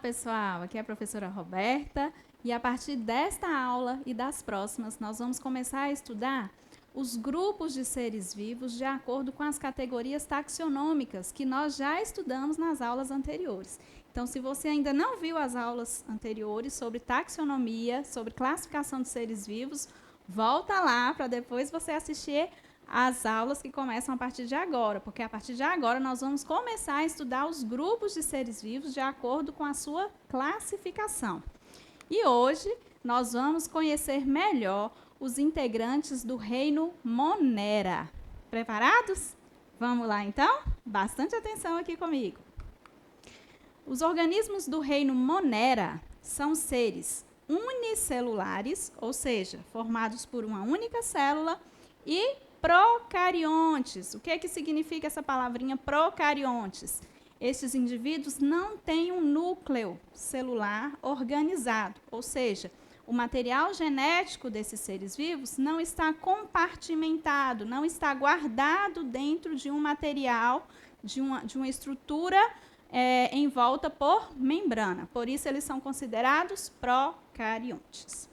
pessoal, aqui é a professora Roberta e a partir desta aula e das próximas nós vamos começar a estudar os grupos de seres vivos de acordo com as categorias taxonômicas que nós já estudamos nas aulas anteriores. Então, se você ainda não viu as aulas anteriores sobre taxonomia, sobre classificação de seres vivos, volta lá para depois você assistir as aulas que começam a partir de agora, porque a partir de agora nós vamos começar a estudar os grupos de seres vivos de acordo com a sua classificação. E hoje nós vamos conhecer melhor os integrantes do reino Monera. Preparados? Vamos lá então? Bastante atenção aqui comigo. Os organismos do reino Monera são seres unicelulares, ou seja, formados por uma única célula, e procariontes. O que é que significa essa palavrinha procariontes? Estes indivíduos não têm um núcleo celular organizado, ou seja, o material genético desses seres vivos não está compartimentado, não está guardado dentro de um material, de uma estrutura envolta por membrana. Por isso, eles são considerados procariontes.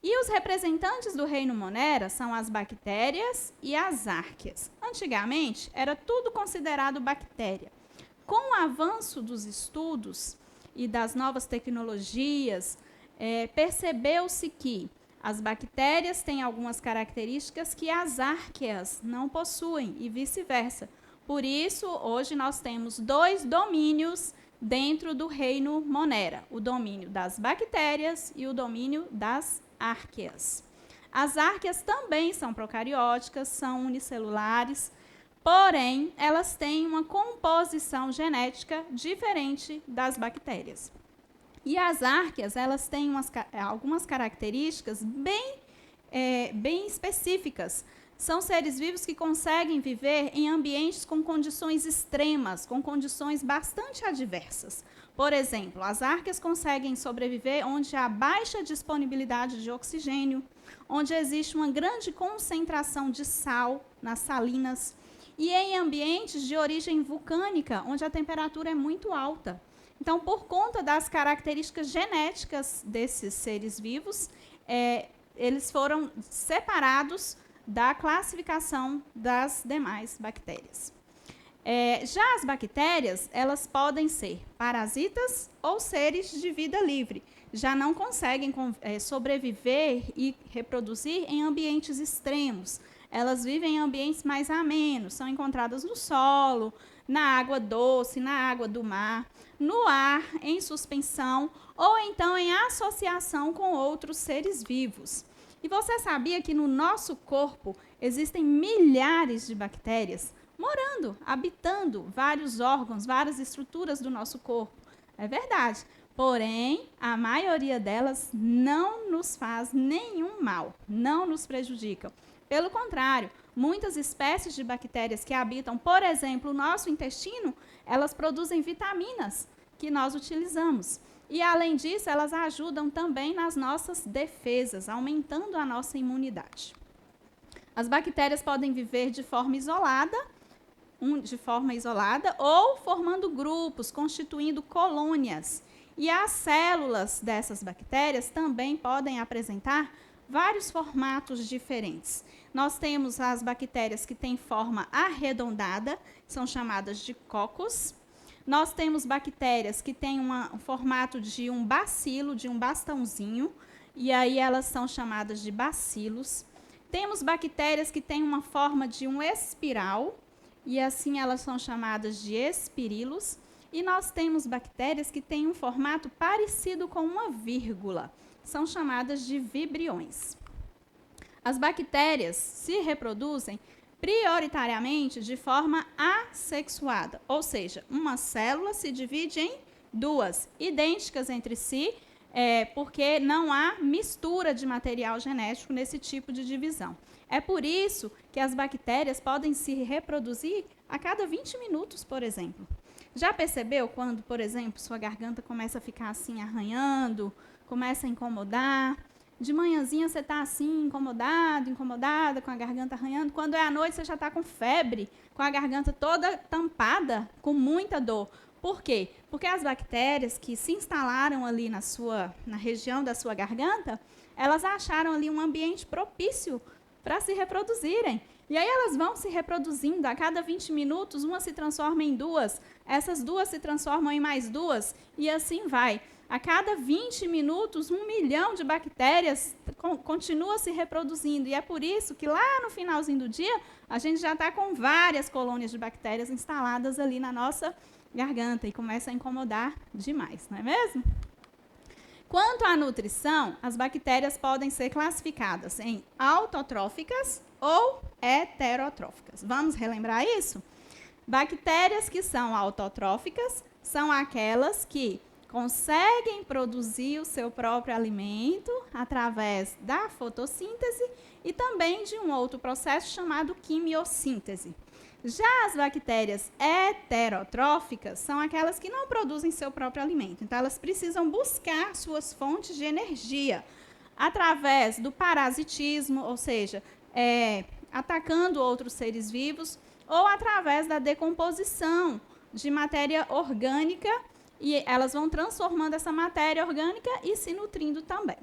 E os representantes do reino Monera são as bactérias e as árqueas. Antigamente, era tudo considerado bactéria. Com o avanço dos estudos e das novas tecnologias, percebeu-se que as bactérias têm algumas características que as árqueas não possuem e vice-versa. Por isso, hoje nós temos dois domínios dentro do reino Monera: o domínio das bactérias e o domínio das árqueas. As árqueas também são procarióticas, são unicelulares, porém, elas têm uma composição genética diferente das bactérias. E as árqueas, elas têm algumas características bem específicas. São seres vivos que conseguem viver em ambientes com condições extremas, com condições bastante adversas. Por exemplo, as árqueas conseguem sobreviver onde há baixa disponibilidade de oxigênio, onde existe uma grande concentração de sal nas salinas e em ambientes de origem vulcânica, onde a temperatura é muito alta. Então, por conta das características genéticas desses seres vivos, eles foram separados da classificação das demais bactérias. Já as bactérias, elas podem ser parasitas ou seres de vida livre. Já não conseguem sobreviver e reproduzir em ambientes extremos. Elas vivem em ambientes mais amenos, são encontradas no solo, na água doce, na água do mar, no ar, em suspensão ou então em associação com outros seres vivos. E você sabia que no nosso corpo existem milhares de bactérias morando, habitando vários órgãos, várias estruturas do nosso corpo? É verdade. Porém, a maioria delas não nos faz nenhum mal, não nos prejudicam. Pelo contrário, muitas espécies de bactérias que habitam, por exemplo, o nosso intestino, elas produzem vitaminas que nós utilizamos. E, além disso, elas ajudam também nas nossas defesas, aumentando a nossa imunidade. As bactérias podem viver de forma isolada ou formando grupos, constituindo colônias. E as células dessas bactérias também podem apresentar vários formatos diferentes. Nós temos as bactérias que têm forma arredondada, são chamadas de cocos. Nós temos bactérias que têm um formato de um bacilo, de um bastãozinho, e aí elas são chamadas de bacilos. Temos bactérias que têm uma forma de um espiral, e assim elas são chamadas de espirilos. E nós temos bactérias que têm um formato parecido com uma vírgula, são chamadas de vibriões. As bactérias se reproduzem prioritariamente de forma assexuada, ou seja, uma célula se divide em duas, idênticas entre si, porque não há mistura de material genético nesse tipo de divisão. É por isso que as bactérias podem se reproduzir a cada 20 minutos, por exemplo. Já percebeu quando, por exemplo, sua garganta começa a ficar assim arranhando, começa a incomodar? De manhãzinha você está assim, incomodada, com a garganta arranhando. Quando é à noite, você já está com febre, com a garganta toda tampada, com muita dor. Por quê? Porque as bactérias que se instalaram ali na região da sua garganta, elas acharam ali um ambiente propício para se reproduzirem. E aí elas vão se reproduzindo, a cada 20 minutos, uma se transforma em duas, essas duas se transformam em mais duas, e assim vai. A cada 20 minutos, 1 milhão de bactérias continua se reproduzindo. E é por isso que lá no finalzinho do dia, a gente já está com várias colônias de bactérias instaladas ali na nossa garganta e começa a incomodar demais, não é mesmo? Quanto à nutrição, as bactérias podem ser classificadas em autotróficas ou heterotróficas. Vamos relembrar isso? Bactérias que são autotróficas são aquelas que conseguem produzir o seu próprio alimento através da fotossíntese e também de um outro processo chamado quimiossíntese. Já as bactérias heterotróficas são aquelas que não produzem seu próprio alimento. Então, elas precisam buscar suas fontes de energia através do parasitismo, ou seja, atacando outros seres vivos, ou através da decomposição de matéria orgânica, e elas vão transformando essa matéria orgânica e se nutrindo também.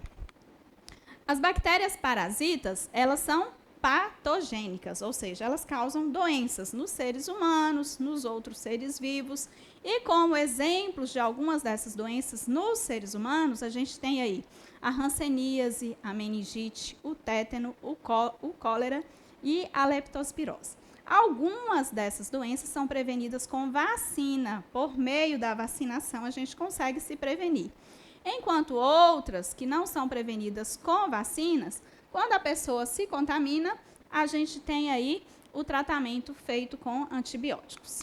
As bactérias parasitas, elas são patogênicas, ou seja, elas causam doenças nos seres humanos, nos outros seres vivos. E como exemplos de algumas dessas doenças nos seres humanos, a gente tem aí a hanseníase, a meningite, o tétano, o cólera e a leptospirose. Algumas dessas doenças são prevenidas com vacina. Por meio da vacinação, a gente consegue se prevenir. Enquanto outras, que não são prevenidas com vacinas, quando a pessoa se contamina, a gente tem aí o tratamento feito com antibióticos.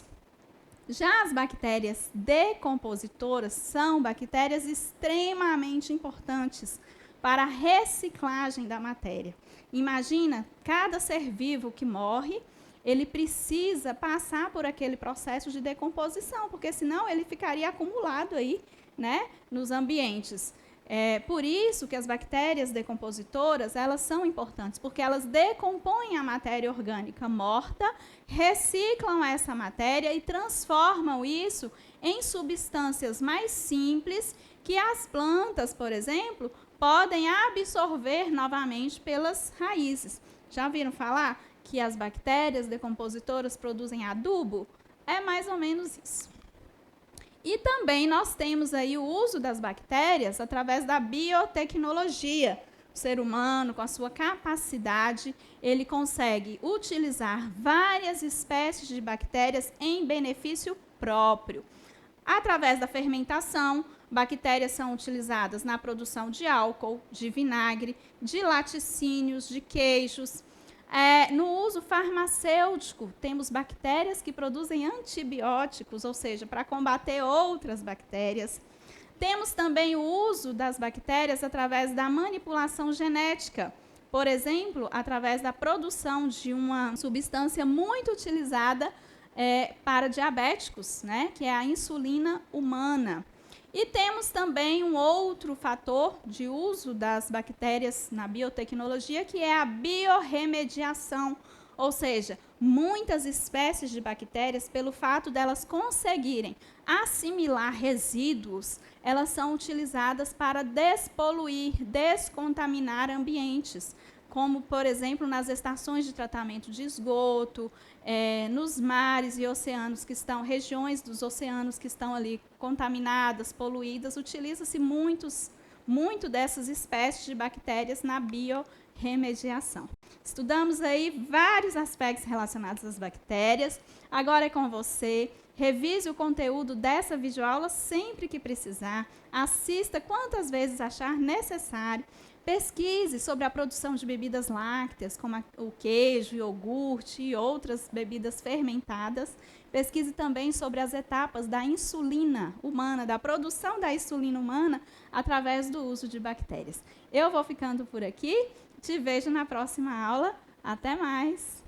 Já as bactérias decompositoras são bactérias extremamente importantes para a reciclagem da matéria. Imagina, cada ser vivo que morre, ele precisa passar por aquele processo de decomposição, porque senão ele ficaria acumulado aí, né, nos ambientes. Por isso que as bactérias decompositoras, elas são importantes, porque elas decompõem a matéria orgânica morta, reciclam essa matéria e transformam isso em substâncias mais simples que as plantas, por exemplo, podem absorver novamente pelas raízes. Já ouviram falar que as bactérias decompositoras produzem adubo? É mais ou menos isso. E também nós temos aí o uso das bactérias através da biotecnologia. O ser humano, com a sua capacidade, ele consegue utilizar várias espécies de bactérias em benefício próprio. Através da fermentação, bactérias são utilizadas na produção de álcool, de vinagre, de laticínios, de queijos. No uso farmacêutico, temos bactérias que produzem antibióticos, ou seja, para combater outras bactérias. Temos também o uso das bactérias através da manipulação genética. Por exemplo, através da produção de uma substância muito utilizada para diabéticos, né, que é a insulina humana. E temos também um outro fator de uso das bactérias na biotecnologia, que é a biorremediação, ou seja, muitas espécies de bactérias, pelo fato delas conseguirem assimilar resíduos, elas são utilizadas para despoluir, descontaminar ambientes, como, por exemplo, nas estações de tratamento de esgoto, nos mares e oceanos que estão, regiões dos oceanos que estão ali contaminadas, poluídas, utiliza-se muito dessas espécies de bactérias na biorremediação. Estudamos aí vários aspectos relacionados às bactérias. Agora é com você. Revise o conteúdo dessa videoaula sempre que precisar. Assista quantas vezes achar necessário. Pesquise sobre a produção de bebidas lácteas, como o queijo, iogurte e outras bebidas fermentadas. Pesquise também sobre as etapas da insulina humana, da produção da insulina humana através do uso de bactérias. Eu vou ficando por aqui. Te vejo na próxima aula. Até mais!